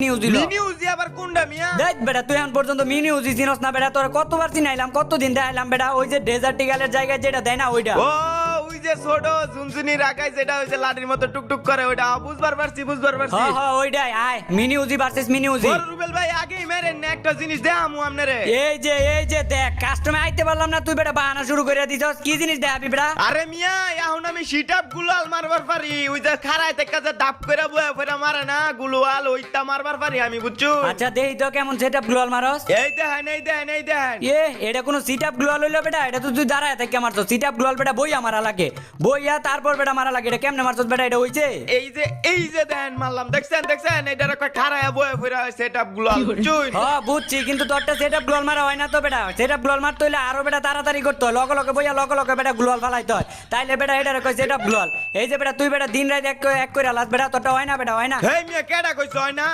News দিল news দিয়ে আবার কোনটা মিয়া? দেখ বেটা তুই এখন পর্যন্ত মিনি ইউজি চিনস না বেটা, তোর কতবার চিনাইলাম, কতদিন দেখাইলাম বেটা, ওই যে ডেজার্ট ইগালের জায়গায় যেটা দেয় না ওইটা। ও ওই যে ছোট ঝুনঝুনি রাখাই যেটা ওই যে লাঠির মতো টুকটুক করে ওইটা বুঝবার পারছি। হ্যাঁ হ্যাঁ ওইটাই, আয় mini UG versus mini UG. বড় রুবেল ভাই আগেই মেরেন না, একটা জিনিস দেখামু আপনারে। এই যে দেখ কাস্টমার আইতে পারলাম না, তুই বেটা বাহানা শুরু করে দিছস, কি জিনিস দেখাবি বেটা? আরে মিয়া এখন আমি সিটাপ গুলাল মারবার পারি, ওই যে খাড়ায় থেকে যে ডাব করে বয়ে ফেরা মারে না গুলাল, ওইটা মারবার পারি আমি, বুঝছো? আচ্ছা দেই তো কেমন সেটআপ গ্লোয়াল মারস। এই দেখেন এই দেখেন এই দেখেন। এটা কোনো সিটআপ গ্লোয়াল হইলো বেটা? এটা তো তুই দাঁড়ায় থেকে মারছস। সিটআপ গ্লোয়াল বেটা বইয়া মারা লাগে, বইয়া তারপর বেটা মারা লাগে। এটা কেমনে মারছস বেটা? এটা হইছে এই যে দেখেন মারলাম, দেখছেন এটার একটা খাড়ায় বয়ে ফেরা সেটআপ গুলাল, বুঝছো? হ্যাঁ বুঝছি, কিন্তু তোরটা সেটআপ গ্লোয়াল মারা হয় না তো বেটা। সেটআপ গ্লোয়াল মারতে হইলে আরো বেটা তাড়াতাড়ি করতে হয়, লগে লগে বইয়া লগে লগে বেটা গ্লোয়াল ফালাইতে হয়, তাইলে বেটা এটারে কই সেটআপ গ্লোয়াল। এই যে বেটা তুই বেটা দিন রাত এক করে আলাস বেটা, তোরটা হয় না বেটা, হয় না। হেই মিয়া কেডা কইছ হয় না?